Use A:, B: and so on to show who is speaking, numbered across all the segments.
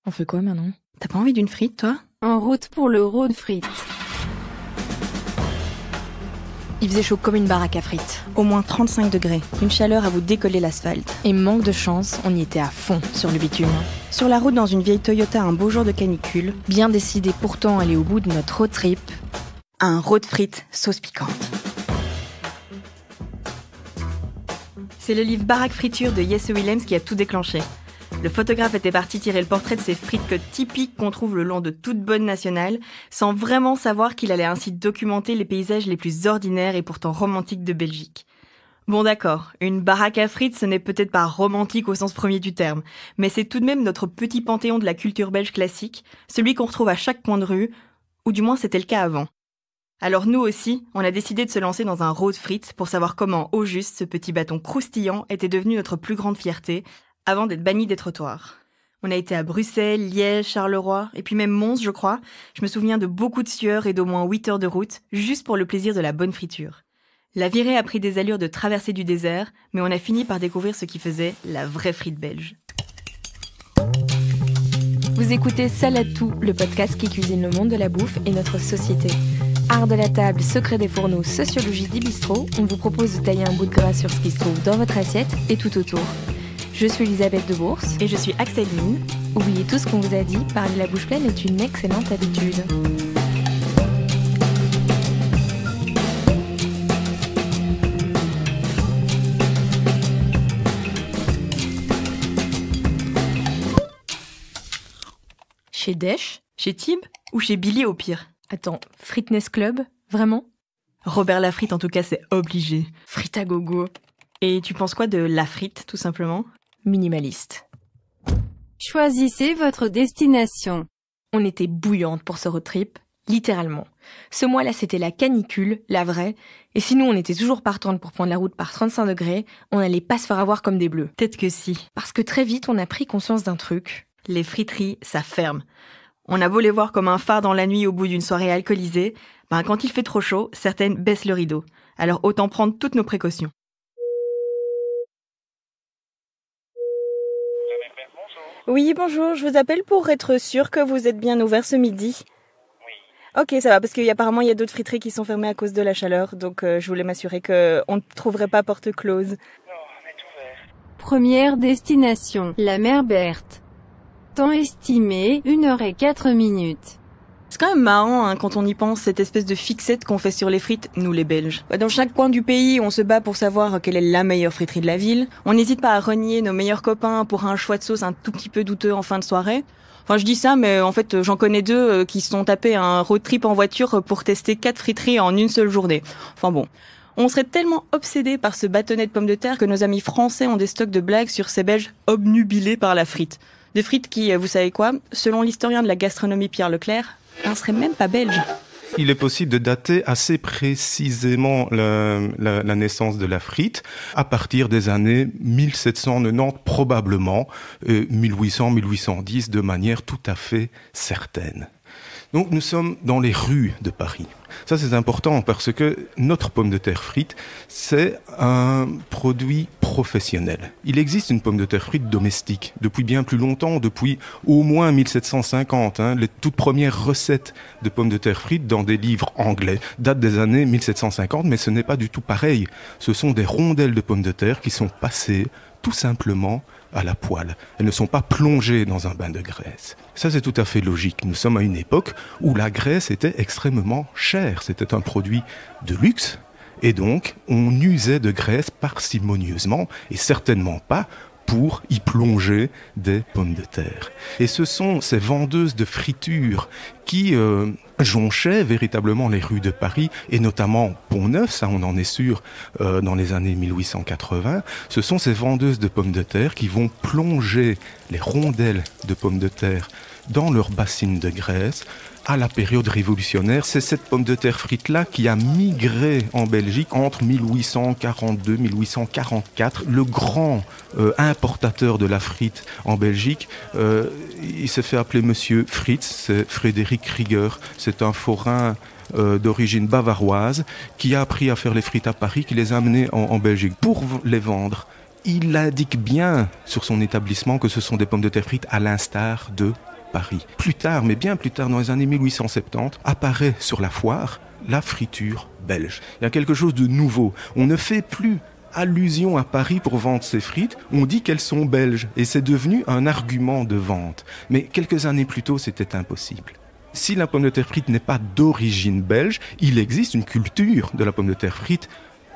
A: On fait quoi maintenant? T'as pas envie d'une frite, toi?
B: En route pour le road frites.
A: Il faisait chaud comme une baraque à frites.
C: Au moins 35 degrés, une chaleur à vous décoller l'asphalte.
A: Et manque de chance, on y était à fond sur le bitume.
C: Sur la route dans une vieille Toyota un beau jour de canicule.
A: Bien décidé pourtant à aller au bout de notre road trip.
C: Un road frites sauce piquante. C'est le livre Baraque friture de Jesse Willems qui a tout déclenché. Le photographe était parti tirer le portrait de ces frites typiques qu'on trouve le long de toute bonne nationale, sans vraiment savoir qu'il allait ainsi documenter les paysages les plus ordinaires et pourtant romantiques de Belgique. Bon d'accord, une baraque à frites ce n'est peut-être pas romantique au sens premier du terme, mais c'est tout de même notre petit panthéon de la culture belge classique, celui qu'on retrouve à chaque coin de rue, ou du moins c'était le cas avant. Alors nous aussi, on a décidé de se lancer dans un road frites pour savoir comment, au juste, ce petit bâton croustillant était devenu notre plus grande fierté, avant d'être banni des trottoirs. On a été à Bruxelles, Liège, Charleroi, et puis même Mons, je crois. Je me souviens de beaucoup de sueur et d'au moins 8 heures de route, juste pour le plaisir de la bonne friture. La virée a pris des allures de traversée du désert, mais on a fini par découvrir ce qui faisait la vraie frite belge.
A: Vous écoutez Salade Tout, le podcast qui cuisine le monde de la bouffe et notre société. Art de la table, secret des fourneaux, sociologie des bistrots, on vous propose de tailler un bout de gras sur ce qui se trouve dans votre assiette et tout autour. Je suis Elisabeth Debours.
C: Et je suis Axel Mine.
A: Oubliez tout ce qu'on vous a dit, parler la bouche pleine est une excellente habitude. Chez Desch?
C: Chez Tib ou chez Billy au pire?
A: Attends, Fitness Club? Vraiment?
C: Robert Lafrite en tout cas c'est obligé.
A: Frite à gogo.
C: Et tu penses quoi de la frite tout simplement?
A: Minimaliste.
B: Choisissez votre destination.
A: On était bouillante pour ce road trip, littéralement. Ce mois-là, c'était la canicule, la vraie, et si nous, on était toujours partantes pour prendre la route par 35 degrés, on n'allait pas se faire avoir comme des bleus.
C: Peut-être que si.
A: Parce que très vite, on a pris conscience d'un truc.
C: Les friteries, ça ferme. On a beau les voir comme un phare dans la nuit au bout d'une soirée alcoolisée, quand il fait trop chaud, certaines baissent le rideau. Alors autant prendre toutes nos précautions. Oui, bonjour, je vous appelle pour être sûre que vous êtes bien ouvert ce midi. Oui. Ok, ça va, parce qu'apparemment il y a d'autres friteries qui sont fermées à cause de la chaleur, donc je voulais m'assurer qu'on ne trouverait pas porte close.
D: Non, on est ouvert.
B: Première destination, la mer Berthe. Temps estimé, 1h04.
C: C'est quand même marrant quand on y pense, cette espèce de fixette qu'on fait sur les frites, nous les Belges. Dans chaque coin du pays, on se bat pour savoir quelle est la meilleure friterie de la ville. On n'hésite pas à renier nos meilleurs copains pour un choix de sauce un tout petit peu douteux en fin de soirée. Enfin, je dis ça, mais en fait, j'en connais deux qui se sont tapés un road trip en voiture pour tester 4 friteries en une seule journée. Enfin bon. On serait tellement obsédés par ce bâtonnet de pommes de terre que nos amis français ont des stocks de blagues sur ces Belges obnubilés par la frite. Des frites qui, vous savez quoi, selon l'historien de la gastronomie Pierre Leclerc, ne seraient même pas belges.
E: Il est possible de dater assez précisément la naissance de la frite à partir des années 1790 probablement, 1800-1810 de manière tout à fait certaine. Donc nous sommes dans les rues de Paris. Ça c'est important parce que notre pomme de terre frite, c'est un produit professionnel. Il existe une pomme de terre frite domestique depuis bien plus longtemps, depuis au moins 1750. Les toutes premières recettes de pommes de terre frites dans des livres anglais datent des années 1750, mais ce n'est pas du tout pareil. Ce sont des rondelles de pommes de terre qui sont passées tout simplement à la poêle. Elles ne sont pas plongées dans un bain de graisse. Ça, c'est tout à fait logique. Nous sommes à une époque où la graisse était extrêmement chère. C'était un produit de luxe. Et donc, on usait de graisse parcimonieusement et certainement pas pour y plonger des pommes de terre. Et ce sont ces vendeuses de friture qui jonchaient véritablement les rues de Paris, et notamment Pont-Neuf, ça on en est sûr, dans les années 1880. Ce sont ces vendeuses de pommes de terre qui vont plonger les rondelles de pommes de terre dans leur bassine de graisse. À la période révolutionnaire, c'est cette pomme de terre frite-là qui a migré en Belgique entre 1842 et 1844. Le grand importateur de la frite en Belgique, il s'est fait appeler Monsieur Fritz, c'est Frédéric Rieger. C'est un forain d'origine bavaroise qui a appris à faire les frites à Paris, qui les a amenées en Belgique pour les vendre. Il indique bien sur son établissement que ce sont des pommes de terre frites à l'instar de Paris. Plus tard, mais bien plus tard, dans les années 1870, apparaît sur la foire la friture belge. Il y a quelque chose de nouveau. On ne fait plus allusion à Paris pour vendre ses frites, on dit qu'elles sont belges et c'est devenu un argument de vente. Mais quelques années plus tôt, c'était impossible. Si la pomme de terre frite n'est pas d'origine belge, il existe une culture de la pomme de terre frite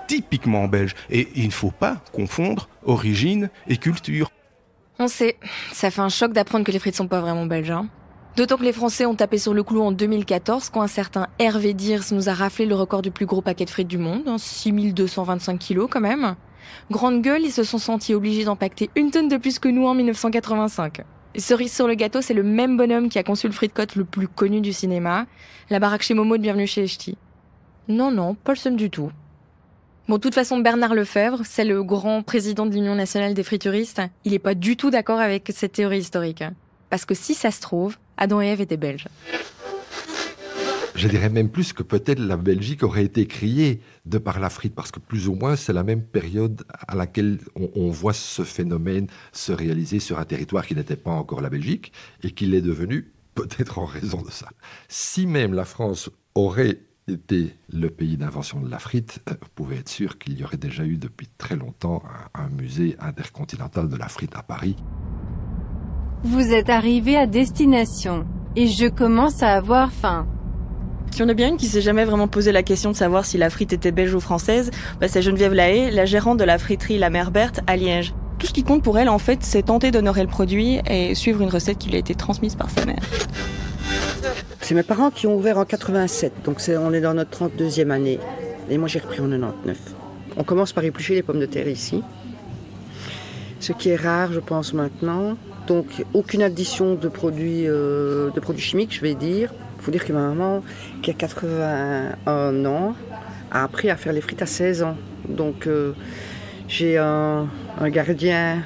E: typiquement belge. Et il ne faut pas confondre origine et culture.
A: On sait, ça fait un choc d'apprendre que les frites sont pas vraiment belges, hein. D'autant que les Français ont tapé sur le clou en 2014 quand un certain Hervé Diers nous a raflé le record du plus gros paquet de frites du monde, 6225 kilos quand même. Grande gueule, ils se sont sentis obligés d'empacter 1 tonne de plus que nous en 1985. Et cerise sur le gâteau, c'est le même bonhomme qui a conçu le frites-côte le plus connu du cinéma, la baraque chez Momo de Bienvenue chez les Ch'tis. Non, pas le seum du tout. Bon, de toute façon, Bernard Lefebvre, c'est le grand président de l'Union nationale des frituristes, il est pas du tout d'accord avec cette théorie historique. Parce que si ça se trouve, Adam et Ève étaient belges.
D: Je dirais même plus que peut-être la Belgique aurait été criée de par la frite, parce que plus ou moins c'est la même période à laquelle on voit ce phénomène se réaliser sur un territoire qui n'était pas encore la Belgique et qui l'est devenu peut-être en raison de ça. Si même la France aurait été le pays d'invention de la frite, vous pouvez être sûr qu'il y aurait déjà eu depuis très longtemps un musée intercontinental de la frite à Paris.
B: Vous êtes arrivé à destination, et je commence à avoir faim.
C: Si on a bien une qui s'est jamais vraiment posé la question de savoir si la frite était belge ou française, c'est Geneviève Lahaye, la gérante de la friterie La Mère Berthe à Liège. Tout ce qui compte pour elle, en fait, c'est tenter d'honorer le produit et suivre une recette qui lui a été transmise par sa mère.
F: C'est mes parents qui ont ouvert en 87, donc on est dans notre 32e année. Et moi j'ai repris en 99. On commence par éplucher les pommes de terre ici, ce qui est rare, je pense, maintenant. Donc aucune addition de produits chimiques, je vais dire. Il faut dire que ma maman, qui a 81 ans, a appris à faire les frites à 16 ans. Donc j'ai un gardien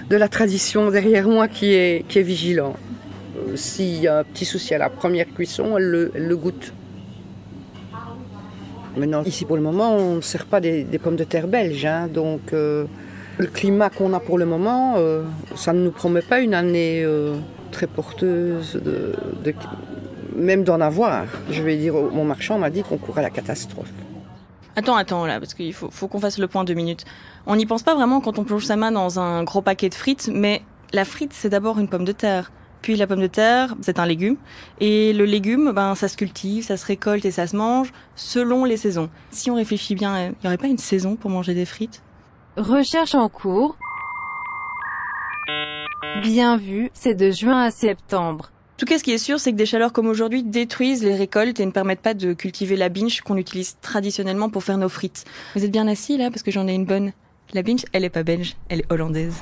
F: de la tradition derrière moi qui est vigilant. S'il y a un petit souci à la première cuisson, elle le goûte. Maintenant, ici pour le moment, on ne sert pas des pommes de terre belges, hein, donc le climat qu'on a pour le moment, ça ne nous promet pas une année très porteuse, même d'en avoir. Je vais dire, mon marchand m'a dit qu'on courait à la catastrophe.
C: Attends là, parce qu'il faut qu'on fasse le point 2 minutes. On n'y pense pas vraiment quand on plonge sa main dans un gros paquet de frites, mais la frite, c'est d'abord une pomme de terre. Puis la pomme de terre, c'est un légume. Et le légume, ça se cultive, ça se récolte et ça se mange selon les saisons. Si on réfléchit bien, il n'y aurait pas une saison pour manger des frites ?
B: Recherche en cours. Bien vu, c'est de juin à septembre.
C: En tout cas, ce qui est sûr, c'est que des chaleurs comme aujourd'hui détruisent les récoltes et ne permettent pas de cultiver la binge qu'on utilise traditionnellement pour faire nos frites. Vous êtes bien assis là, parce que j'en ai une bonne. La binge, elle est pas belge, elle est hollandaise.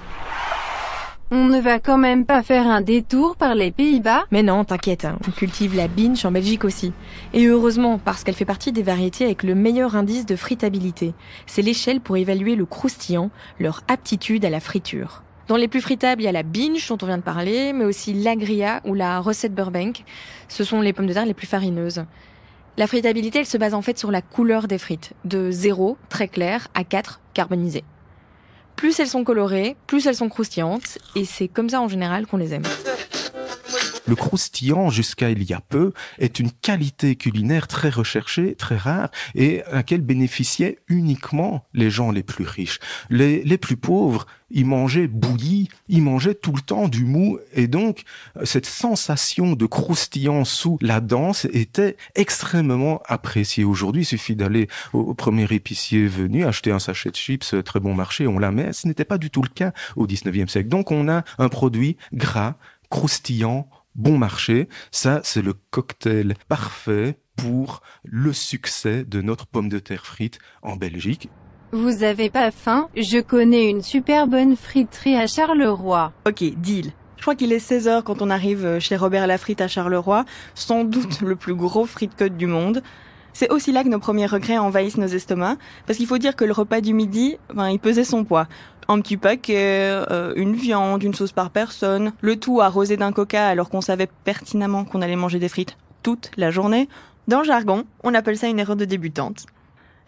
B: On ne va quand même pas faire un détour par les Pays-Bas ?
A: Mais non, t'inquiète, on cultive la binge en Belgique aussi. Et heureusement, parce qu'elle fait partie des variétés avec le meilleur indice de fritabilité. C'est l'échelle pour évaluer le croustillant, leur aptitude à la friture. Dans les plus fritables, il y a la binge dont on vient de parler, mais aussi l'agria ou la recette Burbank. Ce sont les pommes de terre les plus farineuses. La fritabilité, elle se base en fait sur la couleur des frites, de 0, très clair, à 4, carbonisé. Plus elles sont colorées, plus elles sont croustillantes, et c'est comme ça en général qu'on les aime.
E: Le croustillant, jusqu'à il y a peu, est une qualité culinaire très recherchée, très rare, et à laquelle bénéficiaient uniquement les gens les plus riches. Les plus pauvres, ils mangeaient bouilli, ils mangeaient tout le temps du mou, et donc cette sensation de croustillant sous la dent était extrêmement appréciée. Aujourd'hui, il suffit d'aller au premier épicier venu, acheter un sachet de chips, très bon marché, on la met. Ce n'était pas du tout le cas au 19e siècle. Donc on a un produit gras, croustillant, bon marché. Ça, c'est le cocktail parfait pour le succès de notre pomme de terre frite en Belgique.
B: Vous avez pas faim ? Je connais une super bonne friterie à Charleroi.
C: Ok, deal. Je crois qu'il est 16h quand on arrive chez Robert Lafrite à Charleroi, sans doute le plus gros frite-côte du monde. C'est aussi là que nos premiers regrets envahissent nos estomacs, parce qu'il faut dire que le repas du midi, il pesait son poids. Un petit paquet, une viande, une sauce par personne, le tout arrosé d'un coca alors qu'on savait pertinemment qu'on allait manger des frites toute la journée. Dans le jargon, on appelle ça une erreur de débutante.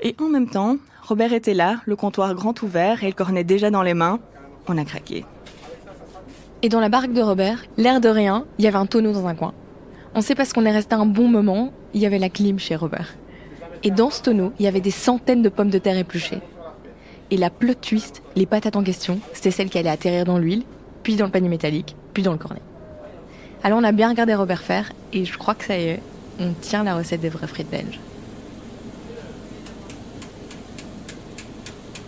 C: Et en même temps, Robert était là, le comptoir grand ouvert et le cornet déjà dans les mains. On a craqué.
A: Et dans la baraque de Robert, l'air de rien, il y avait un tonneau dans un coin. On sait parce qu'on est resté un bon moment, il y avait la clim chez Robert. Et dans ce tonneau, il y avait des centaines de pommes de terre épluchées. Et la plot twist, les patates en question, c'était celles qui allaient atterrir dans l'huile, puis dans le panier métallique, puis dans le cornet. Alors on a bien regardé Robert faire, et je crois que ça y est, on tient la recette des vraies frites belges.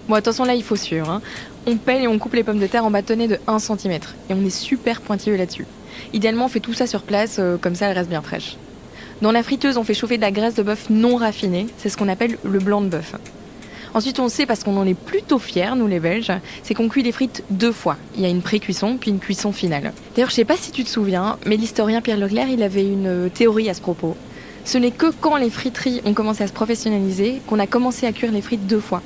A: Bon, attention là, il faut suivre, hein. On pèle et on coupe les pommes de terre en bâtonnets de 1 cm. Et on est super pointilleux là-dessus. Idéalement, on fait tout ça sur place, comme ça elles restent bien fraîches. Dans la friteuse, on fait chauffer de la graisse de bœuf non raffinée, c'est ce qu'on appelle le blanc de bœuf. Ensuite, on sait, parce qu'on en est plutôt fiers, nous les Belges, c'est qu'on cuit les frites 2 fois. Il y a une pré-cuisson, puis une cuisson finale. D'ailleurs, je sais pas si tu te souviens, mais l'historien Pierre Leclerc, il avait une théorie à ce propos. Ce n'est que quand les friteries ont commencé à se professionnaliser qu'on a commencé à cuire les frites 2 fois.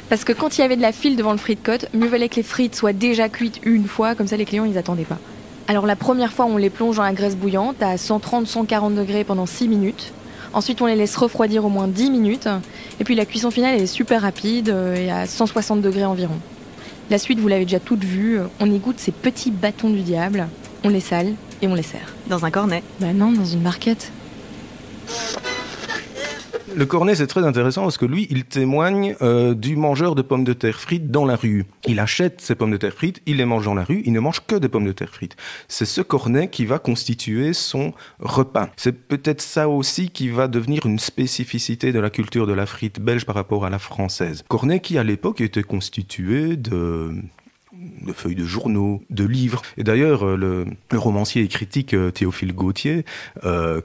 A: Parce que quand il y avait de la file devant le frite cote, mieux valait que les frites soient déjà cuites une fois, comme ça les clients ils attendaient pas. Alors la première fois, on les plonge dans la graisse bouillante à 130-140 degrés pendant 6 minutes. Ensuite, on les laisse refroidir au moins 10 minutes. Et puis la cuisson finale, elle est super rapide et à 160 degrés environ. La suite, vous l'avez déjà toute vue. On égoutte ces petits bâtons du diable. On les sale et on les sert.
C: Dans un cornet.
A: Bah non, dans une marquette.
E: Le cornet, c'est très intéressant parce que lui, il témoigne du mangeur de pommes de terre frites dans la rue. Il achète ses pommes de terre frites, il les mange dans la rue, il ne mange que des pommes de terre frites. C'est ce cornet qui va constituer son repas. C'est peut-être ça aussi qui va devenir une spécificité de la culture de la frite belge par rapport à la française. Cornet qui, à l'époque, était constitué de feuilles de journaux, de livres. Et d'ailleurs, le romancier et critique Théophile Gautier,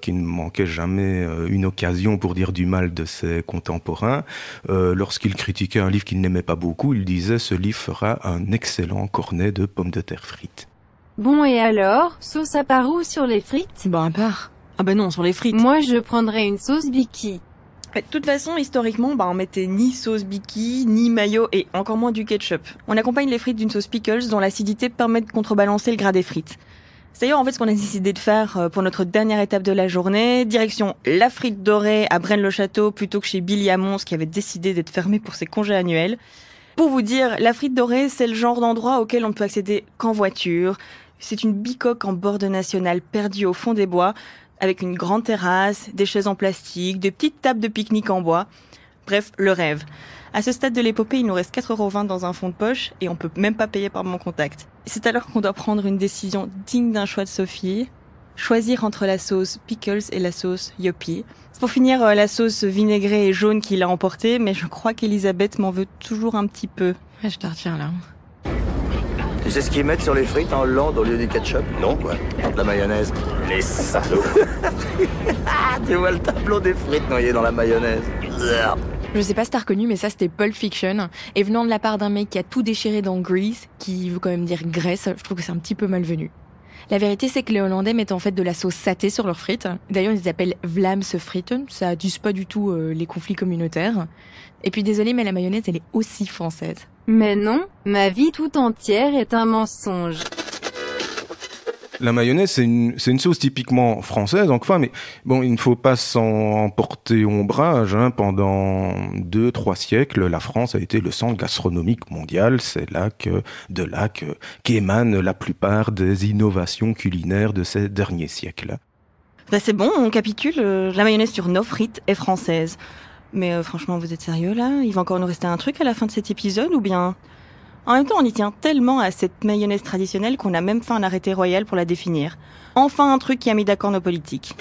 E: qui ne manquait jamais une occasion pour dire du mal de ses contemporains, lorsqu'il critiquait un livre qu'il n'aimait pas beaucoup, il disait « Ce livre fera un excellent cornet de pommes de terre frites ».
B: Bon et alors, sauce à part où sur les frites?
C: Bah à part. Ah bah non, sur les frites.
B: Moi je prendrais une sauce Biki.
C: De toute façon, historiquement, on mettait ni sauce Biki, ni mayo et encore moins du ketchup. On accompagne les frites d'une sauce pickles dont l'acidité permet de contrebalancer le gras des frites. C'est d'ailleurs en fait ce qu'on a décidé de faire pour notre dernière étape de la journée. Direction la frite dorée à Braine-le-Château plutôt que chez Billy à Mons qui avait décidé d'être fermé pour ses congés annuels. Pour vous dire, la frite dorée, c'est le genre d'endroit auquel on ne peut accéder qu'en voiture. C'est une bicoque en bord de nationale perdue au fond des bois, avec une grande terrasse, des chaises en plastique, des petites tables de pique-nique en bois. Bref, le rêve. À ce stade de l'épopée, il nous reste 4,20 € dans un fond de poche et on peut même pas payer par mon contact. C'est alors qu'on doit prendre une décision digne d'un choix de Sophie. Choisir entre la sauce pickles et la sauce Yopi. Pour finir, la sauce vinaigrée et jaune qui l'a emporté, mais je crois qu'Elisabeth m'en veut toujours un petit peu.
A: Ouais, je te retiens là.
G: Tu sais ce qu'ils mettent sur les frites en Hollande au lieu du ketchup? Non, quoi. De la mayonnaise. Les salauds. Tu vois le tableau des frites noyées dans la mayonnaise.
A: Je sais pas si t'as reconnu, mais ça c'était Pulp Fiction. Et venant de la part d'un mec qui a tout déchiré dans Grease, qui veut quand même dire graisse, je trouve que c'est un petit peu malvenu. La vérité, c'est que les Hollandais mettent en fait de la sauce saté sur leurs frites. D'ailleurs, ils les appellent Vlamse-fritten. Ça attise pas du tout les conflits communautaires. Et puis désolé, mais la mayonnaise, elle est aussi française.
B: Mais non, ma vie tout entière est un mensonge.
E: La mayonnaise, c'est une sauce typiquement française, enfin, mais bon, il ne faut pas s'en porter ombrage, hein. Pendant 2-3 siècles, la France a été le centre gastronomique mondial. C'est de là qu'émanent la plupart des innovations culinaires de ces derniers siècles.
C: Bah c'est bon, on capitule. La mayonnaise sur nos frites est française. Mais franchement, vous êtes sérieux là? Il va encore nous rester un truc à la fin de cet épisode ou bien... En même temps, on y tient tellement à cette mayonnaise traditionnelle qu'on a même fait un arrêté royal pour la définir. Enfin un truc qui a mis d'accord nos politiques.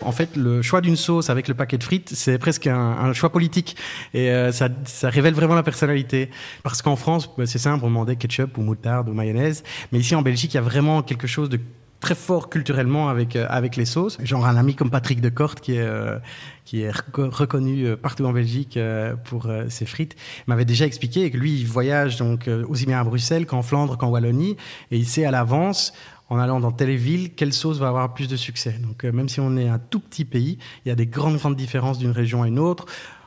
H: En fait, le choix d'une sauce avec le paquet de frites, c'est presque un choix politique. Et ça révèle vraiment la personnalité. Parce qu'en France, c'est simple, on demandait ketchup ou moutarde ou mayonnaise. Mais ici, en Belgique, il y a vraiment quelque chose de très fort culturellement avec les sauces. Genre un ami comme Patrick Decorte qui est reconnu partout en Belgique pour ses frites, m'avait déjà expliqué que lui, il voyage donc aussi bien à Bruxelles qu'en Flandre qu'en Wallonie, et il sait à l'avance, en allant dans telle ville, quelle sauce va avoir plus de succès. Donc même si on est un tout petit pays, il y a des grandes différences d'une région à une autre.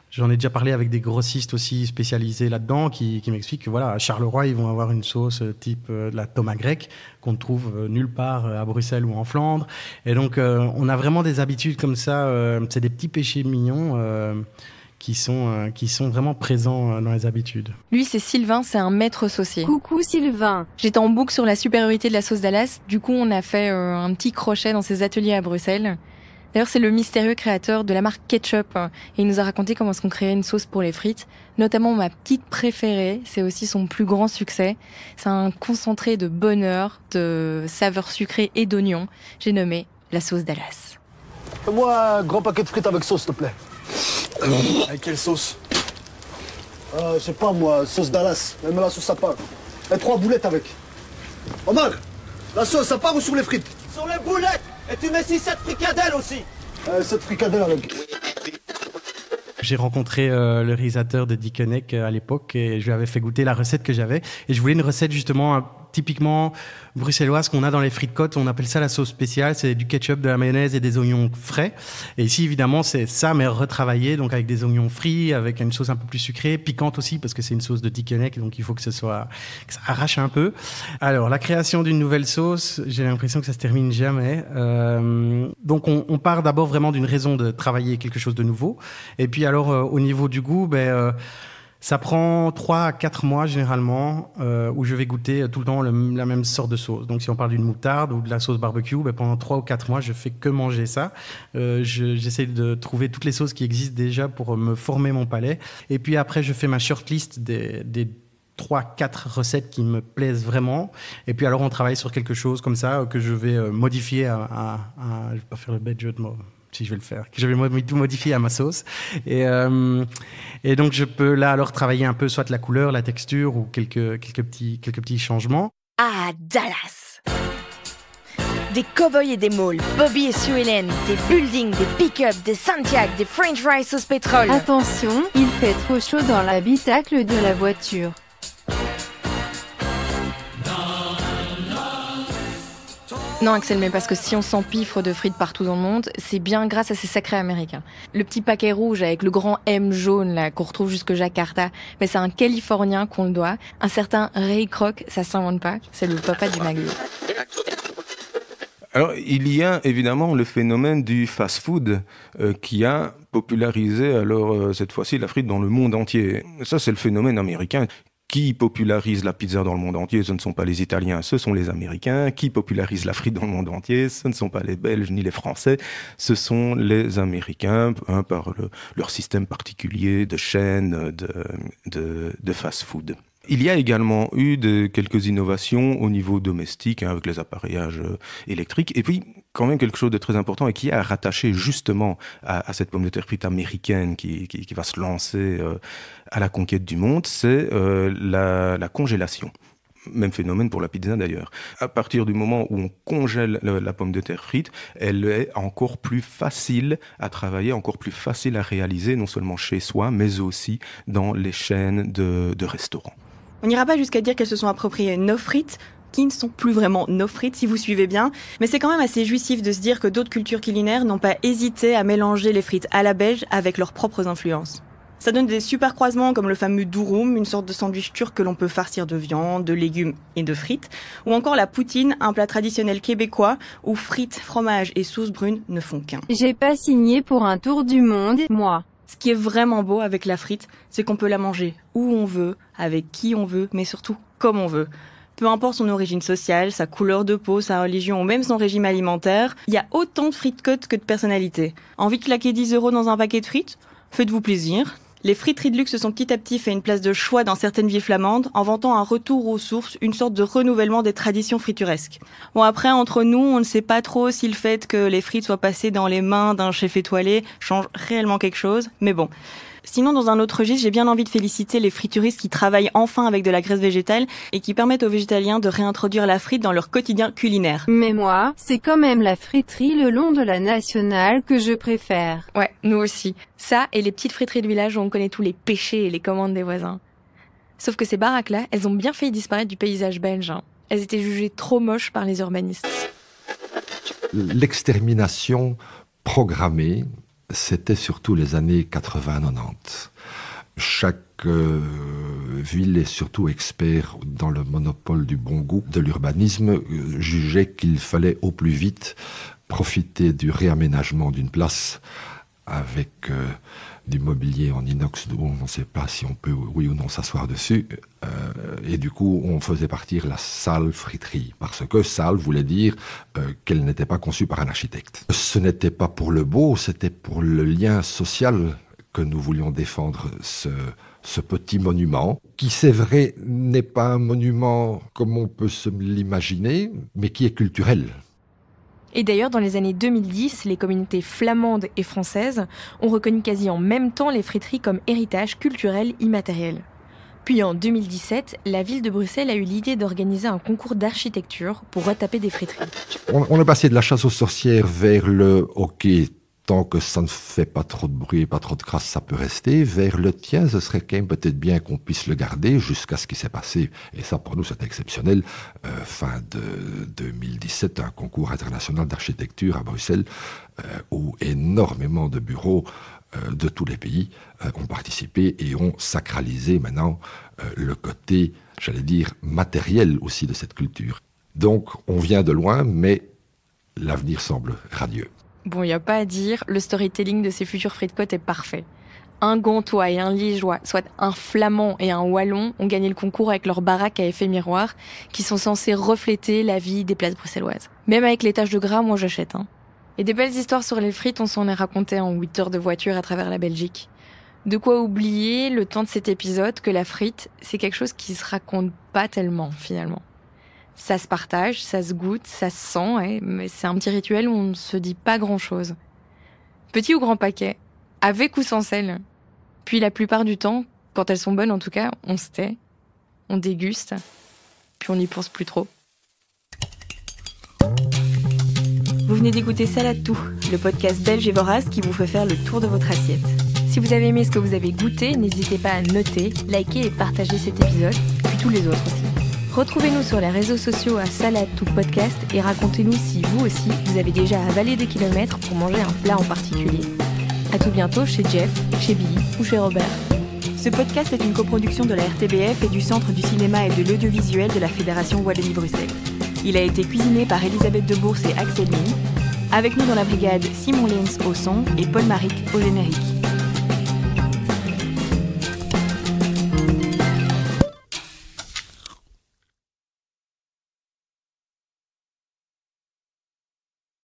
H: J'en ai déjà parlé avec des grossistes aussi spécialisés là-dedans qui m'expliquent que voilà, à Charleroi, ils vont avoir une sauce type de la tomate grecque qu'on ne trouve nulle part à Bruxelles ou en Flandre. Et donc, on a vraiment des habitudes comme ça. C'est des petits péchés mignons qui sont vraiment présents dans les habitudes.
A: Lui, c'est Sylvain, c'est un maître saucier.
B: Coucou Sylvain.
A: J'étais en boucle sur la supériorité de la sauce Dallas. Du coup, on a fait un petit crochet dans ses ateliers à Bruxelles. D'ailleurs, c'est le mystérieux créateur de la marque Ketchup. Et il nous a raconté comment est-ce qu'on créait une sauce pour les frites. Notamment ma petite préférée, c'est aussi son plus grand succès. C'est un concentré de bonheur, de saveurs sucrées et d'oignons. J'ai nommé la sauce Dallas.
I: Fais-moi un grand paquet de frites avec sauce, s'il te plaît.
J: Avec quelle sauce?
I: Je sais pas moi, sauce Dallas. Même la sauce à part. Et 3 boulettes avec. Omar, la sauce à part ou sur les frites?
J: Sur les boulettes. Et tu mets 6-7 fricadelles aussi.
I: 7 fricadelles avec.
H: J'ai rencontré le réalisateur de Dickeneck à l'époque et je lui avais fait goûter la recette que j'avais. Et je voulais une recette justement typiquement bruxelloise qu'on a dans les frites côtes. On appelle ça la sauce spéciale. C'est du ketchup, de la mayonnaise et des oignons frais. Et ici, évidemment, c'est ça, mais retravaillé, donc avec des oignons frits, avec une sauce un peu plus sucrée, piquante aussi, parce que c'est une sauce de Dickeneck, donc il faut que ça arrache un peu. Alors, la création d'une nouvelle sauce, j'ai l'impression que ça se termine jamais. Donc, on part d'abord vraiment d'une raison de travailler quelque chose de nouveau. Et puis, alors, au niveau du goût, ça prend 3 à 4 mois généralement où je vais goûter tout le temps la même sorte de sauce. Donc si on parle d'une moutarde ou de la sauce barbecue, pendant 3 ou 4 mois, je fais que manger ça. J'essaie de trouver toutes les sauces qui existent déjà pour me former mon palais. Et puis après, je fais ma shortlist des 3-4 recettes qui me plaisent vraiment. Et puis alors, on travaille sur quelque chose comme ça que je vais modifier je vais pas faire le bête jeu de mots. Si je vais le faire, que je vais tout modifier à ma sauce. Et donc, je peux là alors travailler un peu soit la couleur, la texture ou quelques petits changements.
K: Ah, Dallas! Des cow-boys et des mauls, Bobby et Sue Ellen, des buildings, des pick-up, des Santiago, des French fries sauce pétrole.
B: Attention, il fait trop chaud dans l'habitacle de la voiture.
A: Non, Axel, mais parce que si on s'empiffre de frites partout dans le monde, c'est bien grâce à ces sacrés américains. Le petit paquet rouge avec le grand M jaune là qu'on retrouve jusque Jakarta, c'est un Californien qu'on le doit. Un certain Ray Kroc, ça s'invente pas, c'est le papa du McDo.
E: Alors, il y a évidemment le phénomène du fast-food qui a popularisé cette fois-ci la frite dans le monde entier. Ça, c'est le phénomène américain. Qui popularise la pizza dans le monde entier? Ce ne sont pas les Italiens, ce sont les Américains. Qui popularise la frite dans le monde entier? Ce ne sont pas les Belges ni les Français, ce sont les Américains, par leur système particulier de chaînes de fast-food. Il y a également eu quelques innovations au niveau domestique, avec les appareillages électriques. Et puis, quand même quelque chose de très important et qui est à rattacher justement à cette pomme de terre frite américaine qui va se lancer à la conquête du monde, c'est la congélation. Même phénomène pour la pizza d'ailleurs. À partir du moment où on congèle la pomme de terre frite, elle est encore plus facile à travailler, encore plus facile à réaliser, non seulement chez soi, mais aussi dans les chaînes de restaurants.
C: On n'ira pas jusqu'à dire qu'elles se sont appropriées nos frites, qui ne sont plus vraiment nos frites, si vous suivez bien. Mais c'est quand même assez jouissif de se dire que d'autres cultures culinaires n'ont pas hésité à mélanger les frites à la belge avec leurs propres influences. Ça donne des super croisements comme le fameux durum, une sorte de sandwich turc que l'on peut farcir de viande, de légumes et de frites. Ou encore la poutine, un plat traditionnel québécois où frites, fromage et sauce brune ne font qu'un.
B: J'ai pas signé pour un tour du monde, moi.
C: Ce qui est vraiment beau avec la frite, c'est qu'on peut la manger où on veut, avec qui on veut, mais surtout comme on veut. Peu importe son origine sociale, sa couleur de peau, sa religion ou même son régime alimentaire, il y a autant de frites côtes que de personnalités. Envie de claquer 10 € dans un paquet de frites? Faites-vous plaisir. Les friteries de luxe se sont petit à petit fait une place de choix dans certaines villes flamandes en vantant un retour aux sources, une sorte de renouvellement des traditions frituresques. Bon après, entre nous, on ne sait pas trop si le fait que les frites soient passées dans les mains d'un chef étoilé change réellement quelque chose, mais bon. Sinon, dans un autre registre, j'ai bien envie de féliciter les frituristes qui travaillent enfin avec de la graisse végétale et qui permettent aux végétaliens de réintroduire la frite dans leur quotidien culinaire.
B: Mais moi, c'est quand même la friterie le long de la nationale que je préfère.
A: Ouais, nous aussi. Ça et les petites friteries de village où on connaît tous les péchés et les commandes des voisins. Sauf que ces baraques-là, elles ont bien failli disparaître du paysage belge. Elles étaient jugées trop moches par les urbanistes.
D: L'extermination programmée, c'était surtout les années 80-90. Chaque ville, et surtout expert dans le monopole du bon goût de l'urbanisme, jugeait qu'il fallait au plus vite profiter du réaménagement d'une place avec du mobilier en inox où on ne sait pas si on peut, oui ou non, s'asseoir dessus. Et du coup, on faisait partir la salle friterie, parce que salle voulait dire qu'elle n'était pas conçue par un architecte. Ce n'était pas pour le beau, c'était pour le lien social que nous voulions défendre ce petit monument, qui, c'est vrai, n'est pas un monument comme on peut se l'imaginer, mais qui est culturel.
A: Et d'ailleurs, dans les années 2010, les communautés flamandes et françaises ont reconnu quasi en même temps les friteries comme héritage culturel immatériel. Puis en 2017, la ville de Bruxelles a eu l'idée d'organiser un concours d'architecture pour retaper des friteries.
D: On est passé de la chasse aux sorcières vers le hockey. Tant que ça ne fait pas trop de bruit et pas trop de crasse, ça peut rester. Vers le tien, ce serait quand même peut-être bien qu'on puisse le garder jusqu'à ce qui s'est passé. Et ça, pour nous, c'était exceptionnel. Fin de 2017, un concours international d'architecture à Bruxelles, où énormément de bureaux de tous les pays ont participé et ont sacralisé maintenant le côté, j'allais dire, matériel aussi de cette culture. Donc, on vient de loin, mais l'avenir semble radieux.
A: Bon, il n'y a pas à dire, le storytelling de ces futurs frites-côtes est parfait. Un Gantois et un Liégeois, soit un Flamand et un Wallon, ont gagné le concours avec leurs baraques à effet miroir, qui sont censées refléter la vie des places bruxelloises. Même avec les taches de gras, moi j'achète. Et des belles histoires sur les frites, on s'en est raconté en 8 heures de voiture à travers la Belgique. De quoi oublier, le temps de cet épisode, que la frite, c'est quelque chose qui se raconte pas tellement, finalement. Ça se partage, ça se goûte, ça se sent, mais c'est un petit rituel où on ne se dit pas grand-chose. Petit ou grand paquet, avec ou sans sel. Puis la plupart du temps, quand elles sont bonnes en tout cas, on se tait, on déguste, puis on n'y pense plus trop.
C: Vous venez d'écouter Salade Tout, le podcast belge et vorace qui vous fait faire le tour de votre assiette.
A: Si vous avez aimé ce que vous avez goûté, n'hésitez pas à noter, liker et partager cet épisode, puis tous les autres aussi. Retrouvez-nous sur les réseaux sociaux à Salade Tout Podcast et racontez-nous si vous aussi, vous avez déjà avalé des kilomètres pour manger un plat en particulier. À tout bientôt chez Jeff, chez Billy ou chez Robert.
C: Ce podcast est une coproduction de la RTBF et du Centre du cinéma et de l'audiovisuel de la Fédération Wallonie-Bruxelles. Il a été cuisiné par Elisabeth Debours et Axel Mine. Avec nous dans la brigade, Simon Lenz au son et Paul Maric au générique.